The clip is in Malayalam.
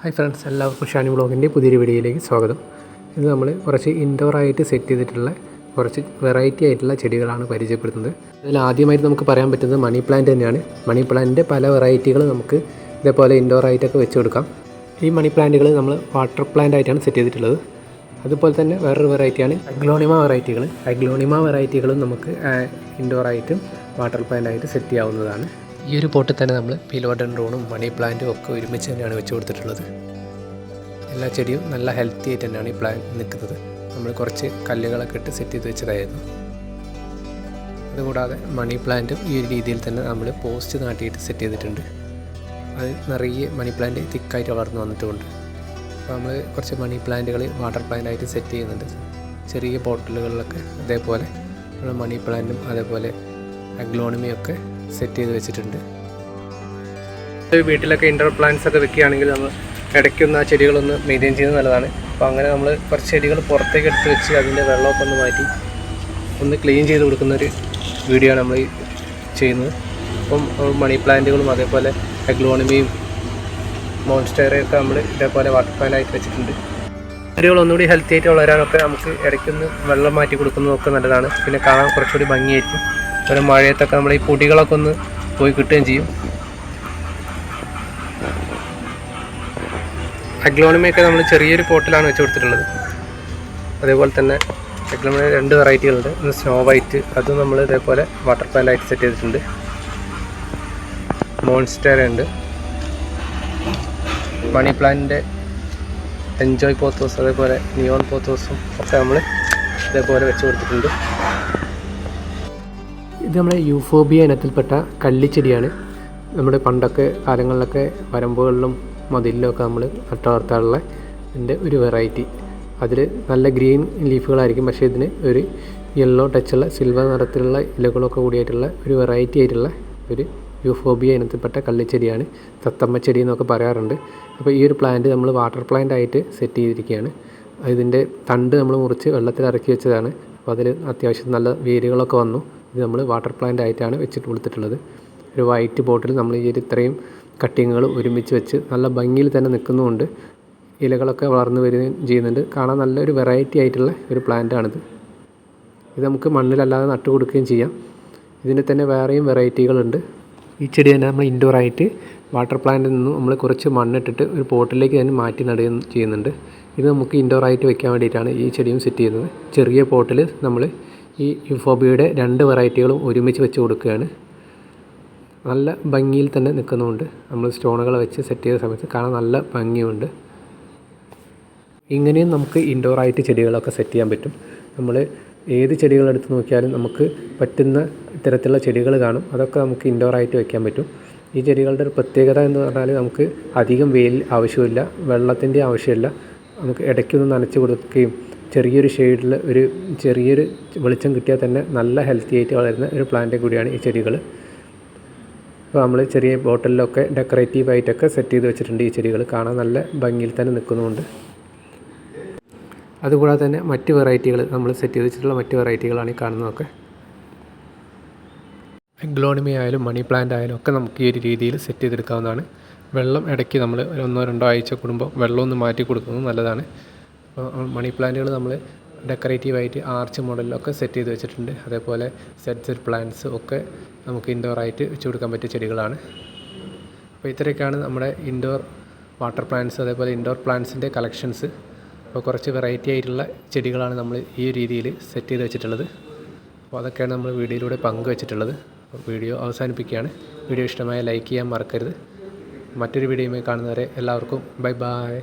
ഹായ് ഫ്രണ്ട്സ്, എല്ലാവർക്കും ഷാനി വ്ളോഗിൻ്റെ പുതിയൊരു വീഡിയോയിലേക്ക് സ്വാഗതം. ഇത് നമ്മൾ കുറച്ച് ഇൻഡോറായിട്ട് സെറ്റ് ചെയ്തിട്ടുള്ള കുറച്ച് വെറൈറ്റി ആയിട്ടുള്ള ചെടികളാണ് പരിചയപ്പെടുത്തുന്നത്. അതിൽ ആദ്യമായിട്ട് നമുക്ക് പറയാൻ പറ്റുന്നത് മണി പ്ലാന്റ് തന്നെയാണ്. മണി പ്ലാന്റിൻ്റെ പല വെറൈറ്റികൾ നമുക്ക് ഇതേപോലെ ഇൻഡോറായിട്ടൊക്കെ വെച്ച് കൊടുക്കാം. ഈ മണി പ്ലാന്റുകൾ നമ്മൾ വാട്ടർ പ്ലാന്റ് ആയിട്ടാണ് സെറ്റ് ചെയ്തിട്ടുള്ളത്. അതുപോലെ തന്നെ വേറൊരു വെറൈറ്റിയാണ് അഗ്ലോണിമ വെറൈറ്റികൾ. അഗ്ലോണിമ വെറൈറ്റികളും നമുക്ക് ഇൻഡോറായിട്ടും വാട്ടർ പ്ലാന്റായിട്ട് സെറ്റ് ചെയ്യാവുന്നതാണ്. ഈ ഒരു പോട്ടിൽ തന്നെ നമ്മൾ ഫിലോഡെൻഡ്രോണും മണി പ്ലാന്റും ഒക്കെ ഒരുമിച്ച് തന്നെയാണ് വെച്ച് കൊടുത്തിട്ടുള്ളത്. എല്ലാ ചെടിയും നല്ല ഹെൽത്തി ആയിട്ട് തന്നെയാണ് ഈ പ്ലാന്റ് നിൽക്കുന്നത്. നമ്മൾ കുറച്ച് കല്ലുകളൊക്കെ ഇട്ട് സെറ്റ് ചെയ്ത് വെച്ചതായിരുന്നു. അതുകൂടാതെ മണി പ്ലാന്റും ഈ ഒരു രീതിയിൽ തന്നെ നമ്മൾ പോസ്റ്റ് നാട്ടിയിട്ട് സെറ്റ് ചെയ്തിട്ടുണ്ട്. അത് നിറയെ മണി പ്ലാന്റ് തിക്കായിട്ട് വളർന്നു വന്നിട്ടുമുണ്ട്. അപ്പോൾ നമ്മൾ കുറച്ച് മണി പ്ലാന്റുകൾ വാട്ടർ പ്ലാന്റായിട്ട് സെറ്റ് ചെയ്യുന്നുണ്ട്. ചെറിയ ബോട്ടിലുകളിലൊക്കെ അതേപോലെ നമ്മൾ മണി പ്ലാന്റും അതേപോലെ അഗ്ലോണിമയൊക്കെ സെറ്റ് ചെയ്ത് വെച്ചിട്ടുണ്ട്. വീട്ടിലൊക്കെ ഇൻഡോർ പ്ലാന്റ്സ് ഒക്കെ വെക്കുകയാണെങ്കിൽ നമ്മൾ ഇടയ്ക്കൊന്ന് ആ ചെടികളൊന്ന് മെയിൻറ്റെയിൻ ചെയ്യുന്നത് നല്ലതാണ്. അപ്പോൾ അങ്ങനെ നമ്മൾ കുറച്ച് ചെടികൾ പുറത്തേക്ക് എടുത്ത് വെച്ച് അതിൻ്റെ വെള്ളമൊക്കെ ഒന്ന് മാറ്റി ഒന്ന് ക്ലീൻ ചെയ്ത് കൊടുക്കുന്നൊരു വീഡിയോ ആണ് നമ്മൾ ചെയ്യുന്നത്. അപ്പം മണി പ്ലാന്റുകളും അതേപോലെ അഗ്ലോണിമയും മോൺസ്റ്റേറയൊക്കെ നമ്മൾ ഇതേപോലെ വാട്ടർ പ്ലാന്റായിട്ട് വെച്ചിട്ടുണ്ട്. ചെടികൾ ഒന്നുകൂടി ഹെൽത്തി ആയിട്ട് വളരാനൊക്കെ നമുക്ക് ഇടയ്ക്കൊന്ന് വെള്ളം മാറ്റി കൊടുക്കുന്നതൊക്കെ നല്ലതാണ്. പിന്നെ കാണാൻ കുറച്ചുകൂടി ഭംഗിയായിരിക്കും. ഒരു മഴയത്തൊക്കെ നമ്മൾ ഈ പൊടികളൊക്കെ ഒന്ന് പോയി കിട്ടുകയും ചെയ്യും. അഗ്ലോണിമയൊക്കെ നമ്മൾ ചെറിയൊരു പോട്ടിലാണ് വെച്ച് കൊടുത്തിട്ടുള്ളത്. അതേപോലെ തന്നെ അഗ്ലോണിമ 2 വെറൈറ്റികളുണ്ട്. ഒന്ന് സ്നോ വൈറ്റ്, അതും നമ്മൾ ഇതേപോലെ വാട്ടർ പ്ലാന്റായിട്ട് സെറ്റ് ചെയ്തിട്ടുണ്ട്. മോൺസ്റ്റർ ഉണ്ട്. മണി പ്ലാന്റിൻ്റെ എൻജോയ് പോത്തോസ് അതേപോലെ നിയോൺ പോത്തോസും ഒക്കെ നമ്മൾ ഇതേപോലെ വെച്ച് കൊടുത്തിട്ടുണ്ട്. ഇത് നമ്മുടെ യൂഫോബിയ ഇനത്തിൽപ്പെട്ട കള്ളിച്ചെടിയാണ്. നമ്മുടെ പണ്ടൊക്കെ കാലങ്ങളിലൊക്കെ വരമ്പുകളിലും മതിലിലൊക്കെ നമ്മൾ നട്ടു വളർത്താറുള്ള ഇതിൻ്റെ ഒരു വെറൈറ്റി. അതിൽ നല്ല ഗ്രീൻ ലീഫുകളായിരിക്കും, പക്ഷേ ഇതിന് ഒരു യെല്ലോ ടച്ചുള്ള സിൽവർ നിറത്തിലുള്ള ഇലകളൊക്കെ കൂടിയായിട്ടുള്ള ഒരു വെറൈറ്റി ആയിട്ടുള്ള ഒരു യൂഫോബിയ ഇനത്തിൽപ്പെട്ട കള്ളിച്ചെടിയാണ്. തത്തമ്മ ചെടി എന്നൊക്കെ പറയാറുണ്ട്. അപ്പോൾ ഈ ഒരു പ്ലാന്റ് നമ്മൾ വാട്ടർ പ്ലാന്റ് ആയിട്ട് സെറ്റ് ചെയ്തിരിക്കുകയാണ്. ഇതിൻ്റെ തണ്ട് നമ്മൾ മുറിച്ച് വെള്ളത്തിൽ ഇറക്കി വെച്ചതാണ്. അപ്പോൾ അതിൽ അത്യാവശ്യം നല്ല വേരുകളൊക്കെ വന്നു. ഇത് നമ്മൾ വാട്ടർ പ്ലാന്റ് ആയിട്ടാണ് വെച്ചിട്ട് കൊടുത്തിട്ടുള്ളത്. ഒരു വൈറ്റ് ബോട്ടിൽ നമ്മൾ ഈ ഇത്രയും കട്ടിങ്ങുകൾ ഒരുമിച്ച് വെച്ച് നല്ല ഭംഗിയിൽ തന്നെ നിൽക്കുന്നുമുണ്ട്. ഇലകളൊക്കെ വളർന്നു വരികയും ചെയ്യുന്നുണ്ട്. കാണാൻ നല്ലൊരു വെറൈറ്റി ആയിട്ടുള്ള ഒരു പ്ലാന്റാണിത്. ഇത് നമുക്ക് മണ്ണിലല്ലാതെ നട്ടു കൊടുക്കുകയും ചെയ്യാം. ഇതിന് തന്നെ വേറെയും വെറൈറ്റികളുണ്ട്. ഈ ചെടി തന്നെ നമ്മൾ ഇൻഡോറായിട്ട് വാട്ടർ പ്ലാന്റിൽ നിന്നും നമ്മൾ കുറച്ച് മണ്ണിട്ടിട്ട് ഒരു പോട്ടിലേക്ക് തന്നെ മാറ്റി നടുകയും ചെയ്യുന്നുണ്ട്. ഇത് നമുക്ക് ഇൻഡോറായിട്ട് വെക്കാൻ വേണ്ടിയിട്ടാണ് ഈ ചെടിയും സെറ്റ് ചെയ്യുന്നത്. ചെറിയ പോട്ടിൽ നമ്മൾ ഈ യൂഫോബിയയുടെ 2 വെറൈറ്റികളും ഒരുമിച്ച് വെച്ച് കൊടുക്കുകയാണ്. നല്ല ഭംഗിയിൽ തന്നെ നിൽക്കുന്നുമുണ്ട്. നമ്മൾ സ്റ്റോണുകൾ വെച്ച് സെറ്റ് ചെയ്ത സമയത്ത് കാണാൻ നല്ല ഭംഗിയുണ്ട്. ഇങ്ങനെയും നമുക്ക് ഇൻഡോറായിട്ട് ചെടികളൊക്കെ സെറ്റ് ചെയ്യാൻ പറ്റും. നമ്മൾ ഏത് ചെടികളെടുത്ത് നോക്കിയാലും നമുക്ക് പറ്റുന്ന ഇത്തരത്തിലുള്ള ചെടികൾ കാണും. അതൊക്കെ നമുക്ക് ഇൻഡോറായിട്ട് വെക്കാൻ പറ്റും. ഈ ചെടികളുടെ ഒരു പ്രത്യേകത എന്ന് പറഞ്ഞാൽ നമുക്ക് അധികം വെയിൽ ആവശ്യമില്ല, വെള്ളത്തിൻ്റെ ആവശ്യമില്ല. നമുക്ക് ഇടയ്ക്കൊന്ന് നനച്ച് കൊടുക്കുകയും ചെറിയൊരു ഷെയ്ഡിൽ ഒരു ചെറിയൊരു വെളിച്ചം കിട്ടിയാൽ തന്നെ നല്ല ഹെൽത്തി ആയിട്ട് വളരുന്ന ഒരു പ്ലാന്റ് കൂടിയാണ് ഈ ചെടികൾ. അപ്പോൾ നമ്മൾ ചെറിയ ബോട്ടിലൊക്കെ ഡെക്കറേറ്റീവായിട്ടൊക്കെ സെറ്റ് ചെയ്ത് വെച്ചിട്ടുണ്ട്. ഈ ചെടികൾ കാണാൻ നല്ല ഭംഗിയിൽ തന്നെ നിൽക്കുന്നുമുണ്ട്. അതുകൂടാതെ തന്നെ മറ്റ് വെറൈറ്റികൾ നമ്മൾ സെറ്റ് ചെയ്ത് വെച്ചിട്ടുള്ള മറ്റ് വെറൈറ്റികളാണ് ഈ കാണുന്നതൊക്കെ. അഗ്ലോണിമ ആയാലും മണി പ്ലാന്റ് ആയാലും ഒക്കെ നമുക്ക് ഈ ഒരു രീതിയിൽ സെറ്റ് ചെയ്തെടുക്കാവുന്നതാണ്. വെള്ളം ഇടയ്ക്ക് നമ്മൾ 1-2 ആഴ്ച കൂടുമ്പോൾ വെള്ളമൊന്ന് മാറ്റി കൊടുക്കുന്നത് നല്ലതാണ്. അപ്പോൾ മണി പ്ലാന്റുകൾ നമ്മൾ ഡെക്കറേറ്റീവായിട്ട് ആർച്ച് മോഡലിലൊക്കെ സെറ്റ് ചെയ്ത് വെച്ചിട്ടുണ്ട്. അതേപോലെ സെറ്റ് പ്ലാന്റ്സ് ഒക്കെ നമുക്ക് ഇൻഡോറായിട്ട് വെച്ച് കൊടുക്കാൻ പറ്റിയ ചെടികളാണ്. അപ്പോൾ ഇത്രയൊക്കെയാണ് നമ്മുടെ ഇൻഡോർ വാട്ടർ പ്ലാന്റ്സ് അതേപോലെ ഇൻഡോർ പ്ലാന്റ്സിൻ്റെ കളക്ഷൻസ്. അപ്പോൾ കുറച്ച് വെറൈറ്റി ആയിട്ടുള്ള ചെടികളാണ് നമ്മൾ ഈ രീതിയിൽ സെറ്റ് ചെയ്ത് വെച്ചിട്ടുള്ളത്. അപ്പോൾ അതൊക്കെയാണ് നമ്മൾ വീഡിയോയിലൂടെ പങ്കുവെച്ചിട്ടുള്ളത്. അപ്പോൾ വീഡിയോ അവസാനിപ്പിക്കുകയാണ്. വീഡിയോ ഇഷ്ടമായ ലൈക്ക് ചെയ്യാൻ മറക്കരുത്. മറ്റൊരു വീഡിയോയുമായി കാണുന്നവരെ എല്ലാവർക്കും ബൈ ബൈ.